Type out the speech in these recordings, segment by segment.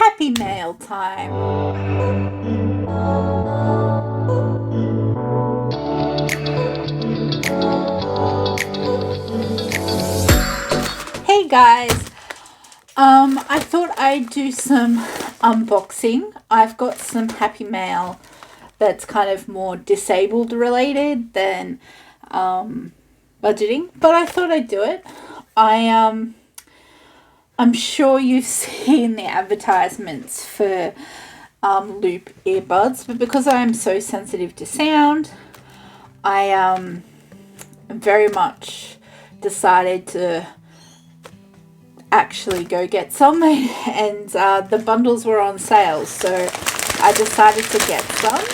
Happy mail time. Hey guys, I thought I'd do some unboxing. I've got some happy mail that's kind of more disabled related than budgeting, but I thought I'd do it. I'm sure you've seen the advertisements for Loop earbuds, but because I am so sensitive to sound, I very much decided to actually go get some, and the bundles were on sale, so I decided to get some.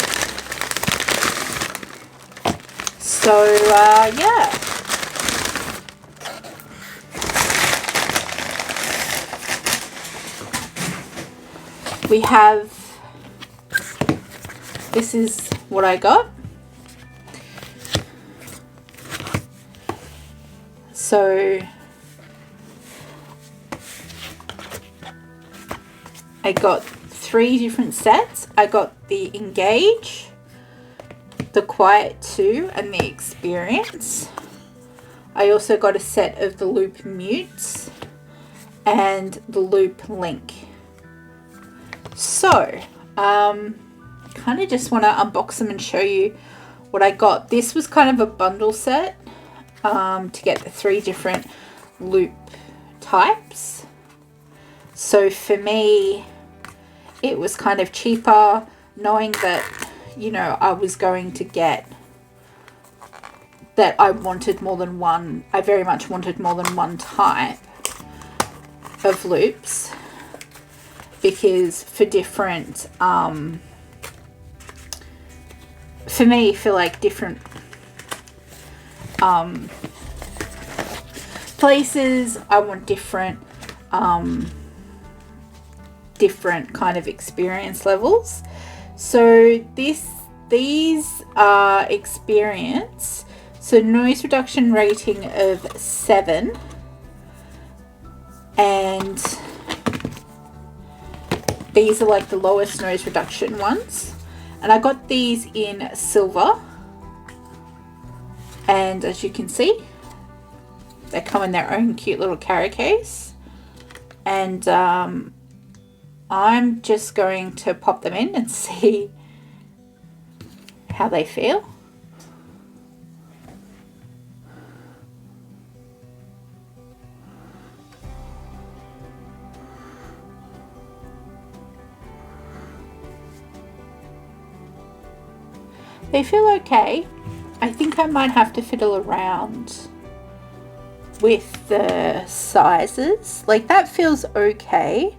So yeah. We have, this is what I got. So I got 3 different sets. I got the Engage, the Quiet 2, and the Experience. I also got a set of the Loop Mutes and the Loop Link. So, kind of just want to unbox them and show you what I got. This was kind of a bundle set to get the 3 different loop types. So for me, it was kind of cheaper, knowing that, you know, I was going to get that I wanted more than one. I very much wanted more than one type of loops, because for different, for me, for like different places, I want different kind of experience levels. So these are experience, so noise reduction rating of 7, and these are like the lowest noise reduction ones. And I got these in silver. And as you can see, they come in their own cute little carry case. And I'm just going to pop them in and see how they feel. They feel okay. I think I might have to fiddle around with the sizes. Like, that feels okay.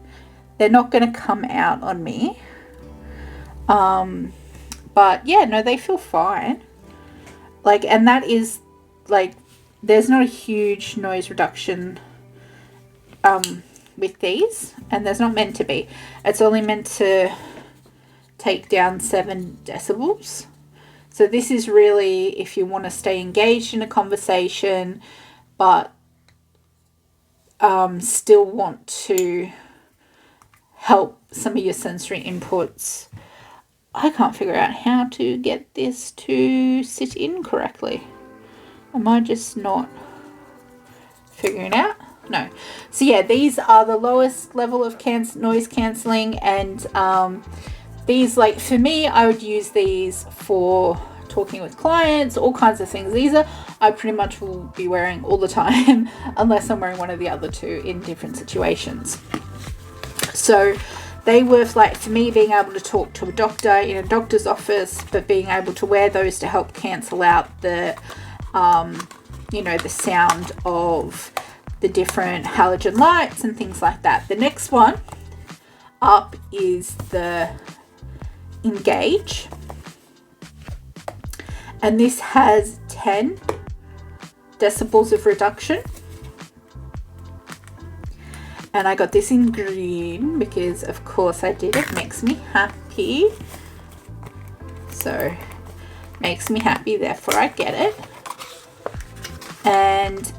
They're not going to come out on me. But yeah, no, they feel fine. Like, and that is like, there's not a huge noise reduction with these, and there's not meant to be. It's only meant to take down 7 decibels. So this is really if you want to stay engaged in a conversation, but still want to help some of your sensory inputs. I can't figure out how to get this to sit in correctly. Am I just not figuring it out? No. So yeah, these are the lowest level of noise cancelling, and these, like, for me, I would use these for talking with clients, all kinds of things. These are, I pretty much will be wearing all the time unless I'm wearing one of the other 2 in different situations. So they were, like, for me, being able to talk to a doctor in a doctor's office, but being able to wear those to help cancel out the, you know, the sound of the different halogen lights and things like that. The next one up is the Engage, and this has 10 decibels of reduction, and I got this in green because of course I did. It makes me happy, so makes me happy, therefore I get it. And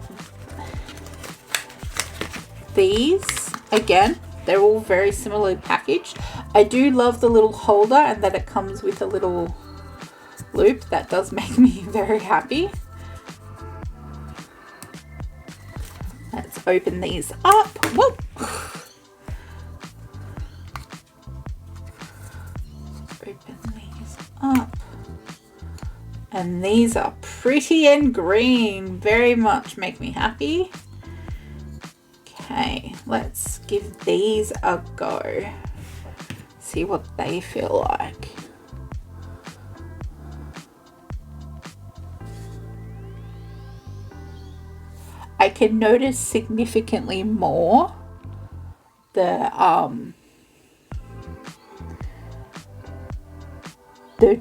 these again They're all very similarly packaged. I do love the little holder and that it comes with a little loop. That does make me very happy. Let's open these up. Whoa. Open these up. And these are pretty and green. Very much make me happy. Okay, let's give these a go. See what they feel like. I can notice significantly more the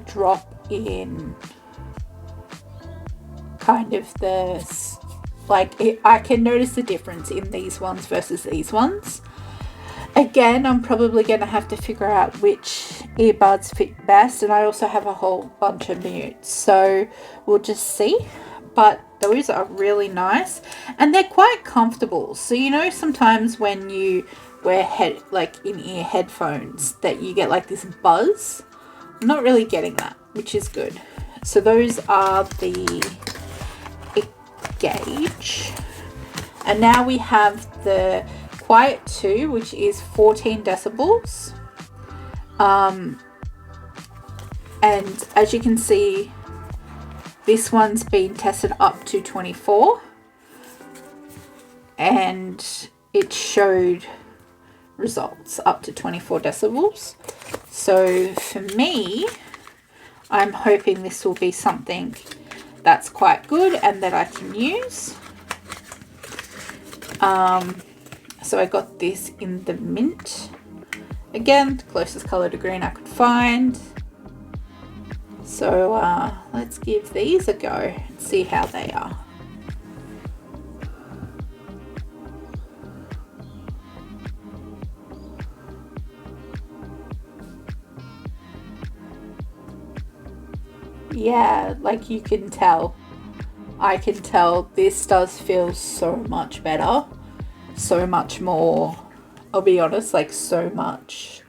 drop in kind of the, like, I can notice the difference in these ones versus these ones. Again, I'm probably going to have to figure out which earbuds fit best, and I also have a whole bunch of mutes, so we'll just see. But those are really nice, and they're quite comfortable. So you know, sometimes when you wear in-ear headphones that you get like this buzz. I'm not really getting that, which is good. So those are the Gauge, and now we have the Quiet 2, which is 14 decibels, and as you can see, this one's been tested up to 24, and it showed results up to 24 decibels. So for me, I'm hoping this will be something that's quite good and that I can use. So I got this in the mint. Again, the closest color to green I could find. So let's give these a go and see how they are. Yeah, like you can tell. I can tell this does feel so much better. So much more. I'll be honest, like so much.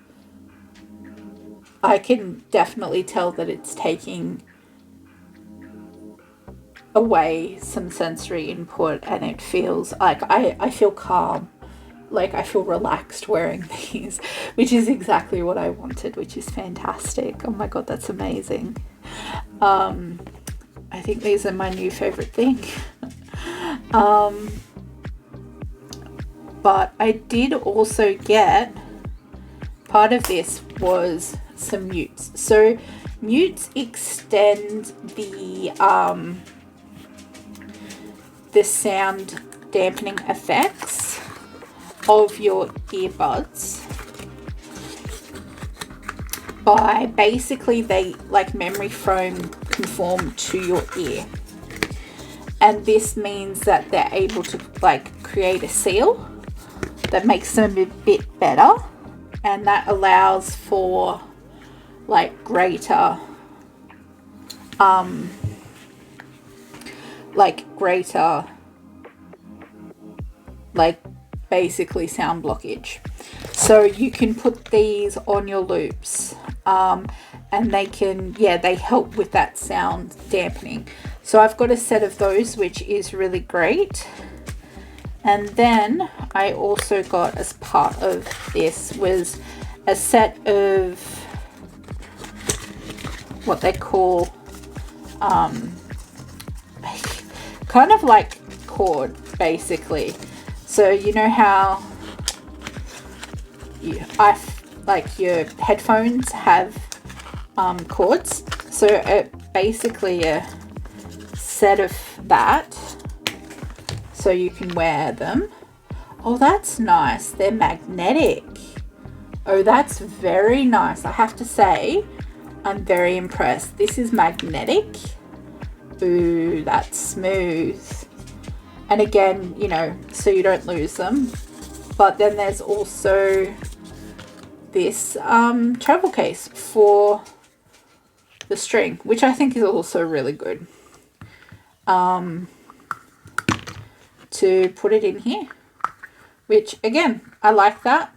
I can definitely tell that it's taking away some sensory input, and it feels like I feel calm. Like I feel relaxed wearing these, which is exactly what I wanted, which is fantastic. Oh my god, that's amazing. I think these are my new favorite thing. But I did also get, part of this was some mutes. So mutes extend the sound dampening effects of your earbuds by basically, they like memory foam conform to your ear, and this means that they're able to like create a seal that makes them a bit better, and that allows for like greater basically sound blockage. So you can put these on your loops, and they can, they help with that sound dampening. So I've got a set of those, which is really great. And then I also got, as part of this, was a set of what they call kind of like cord, basically. So you know how your headphones have cords, so basically a set of that, so you can wear them. Oh, that's nice. They're magnetic. Oh, that's very nice. I have to say, I'm very impressed. This is magnetic. Ooh, that's smooth. And again, you know, so you don't lose them. But then there's also this travel case for the string, which I think is also really good, to put it in here, which again, I like that.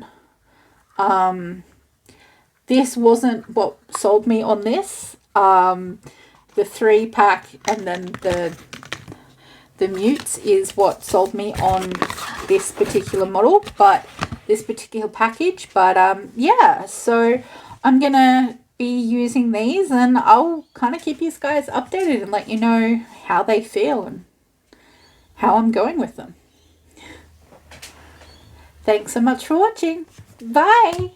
This wasn't what sold me on this. The 3-pack and then the mutes is what sold me on this particular model, but this particular package. But yeah, so I'm gonna be using these, and I'll kind of keep you guys updated and let you know how they feel and how I'm going with them. Thanks so much for watching. Bye.